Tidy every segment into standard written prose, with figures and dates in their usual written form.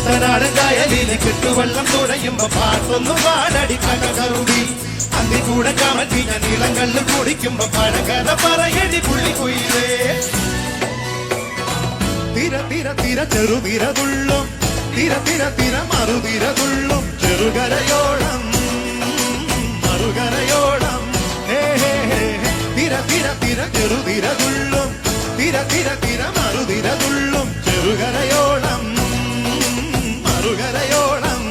കുട്ടനാടൻ കായലിലെ കെട്ടുവെള്ളം തുഴയുമ്പോ പാട്ടൊന്നു പാടടി കകകറുമ്പി അന്തിക്കൂടെ കമറ്റിഞ്ഞ നീളങ്ങളിൽ കുടിക്കുമ്പോ പഴകഥ പറയടി പുള്ളിക്കുയിലേ തിര തിര തിര ചെറുതിര തുള്ളും തിര തിര തിര മറുതിര തുള്ളും ചെറുകരയോളം മറുകരയോളം തിര തിര തിര ചെറുതിര തുള്ളും തിര തിര തിര മറുതിര തുള്ളും ചെറുകരയോളം മറുകരയോളം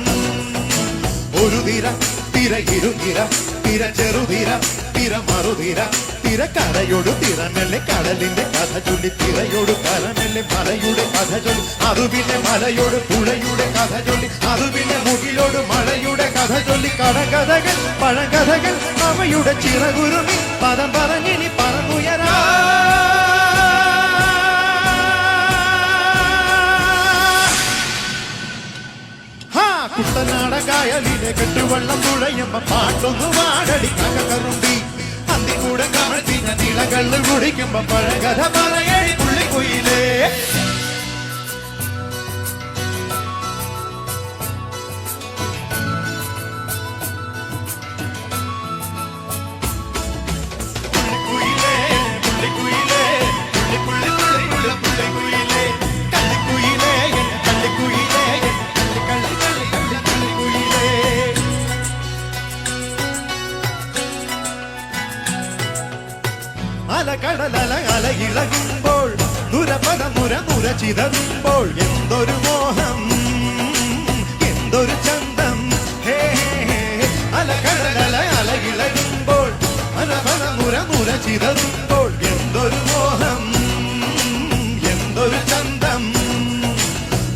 ഒരു തിര തിര ഇരുതിര തിര ചെറുതിര തിര മറുതിര തിര കരയോട് തിരമല്ലേ കടലിന്റെ കഥ ചൊല്ലി തിരയോട് കരമല്ലേ മലയുടെ കഥ ചൊല്ലി അതു പിന്നെ മലയോട് പുഴയുടെ കഥ ചൊല്ലി അതു പിന്നെ മുകിലോട് മഴയുടെ കഥ ചൊല്ലി കടകഥകൾ പഴകഥകൾ അവയുടെ ചിറകുരുമി പദം പറഞ്ഞിനി പറന്നുയരാ കുട്ടനാട കായലിലെ കെട്ടുവെള്ളം തുഴയുമ്പോ പാട്ടൊന്നു പാടടി കകകറുമ്പി അന്തിക്കൂടെ കമഴ്ത്തിഞ്ഞ നീളകളിൽ കുടിക്കുമ്പോ പഴകഥ പറയടി പുള്ളിക്കുയിലേ അലകടലല അലയിളകുമ്പോൾ നുരപദ നുര നുര ചിതറുമ്പോൾ എന്തൊരു മോഹം എന്തൊരു ചന്തം ഹേ അലകടലല അലയിളകുമ്പോൾ അലപദ നുര നുര ചിതറുമ്പോൾ എന്തൊരു മോഹം എന്തൊരു ചന്തം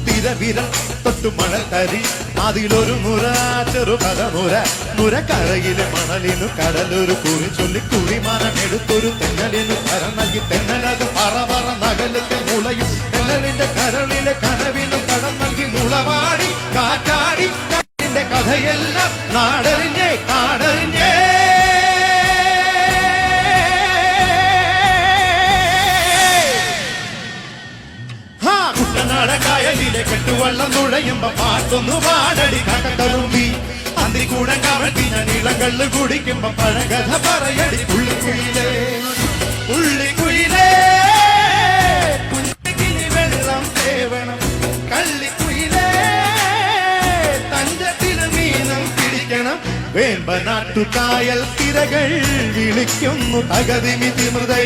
തിരവിരൽ തൊട്ടു മണൽ തരി അതിലൊരു മുറ ചെറുപത മുര മുര കരയിലെ മണലിനു കടലൊരു കുറി ചൊല്ലി കുഴിമാനം എടുത്തൊരു തെന്നലിനു കരം നൽകി തെന്നലത് പറ പറ നകലത്തെ മുളയും തെന്നലിന്റെ കരളിലെ കനവിനു കടം നൽകി മുളവാടി കാറ്റാടി കാറ്റിന്റെ കഥയെല്ലാം നാടറിഞ്ഞേ കാടറിഞ്ഞേ കുട്ടനാടൻ കായലിലെ കെട്ടുവെള്ളം തുഴയുമ്പോ പാട്ടൊന്നു പാടടി കകകറുമ്പി അന്തിക്കൂടെ കമഴ്ത്തിഞ്ഞ നീളങ്ങളിൽ കുടിക്കുമ്പോ പഴകഥ പറയടി പുള്ളിക്കുയിലേ പുള്ളിക്കുയിലേ കുഞ്ഞിക്കിനി വെള്ളം തേവണം കള്ളിക്കുയിലേ തഞ്ചത്തിന് മീനം പിടിക്കണം വേമ്പനാട്ടു കായൽ തിരകൾ വിളിക്കുന്നു തകതിമി തിമൃതൈ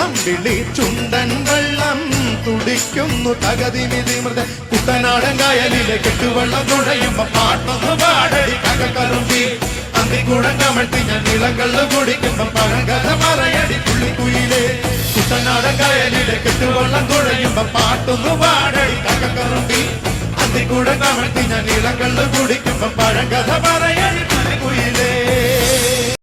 അമ്പിളി ചുണ്ടൻ വെള്ളം തുടിക്കുന്നു തകതിമി തിമൃത കുട്ടനാടൻ കായലിലെ കെട്ടുവെള്ളം തുഴയുമ്പോ പാട്ടൊന്നു പാടടി കകകറുമ്പി അന്തിക്കൂടം കമഴ്ത്തിഞ്ഞ നീളങ്ങളിൽ കുടിക്കുമ്പോ പഴകഥ പറയടി പുള്ളിക്കുയിലേ കുട്ടനാടൻ കായലിലെ കെട്ടുവെള്ളം തുഴയുമ്പോ പാട്ടൊന്നു പാടടി കകകറുമ്പി അന്തിക്കൂടം കമഴ്ത്തിഞ്ഞ നീളങ്ങളിൽ കുടിക്കുമ്പോ പഴകഥ പറയടി പുള്ളിക്കുയിലേ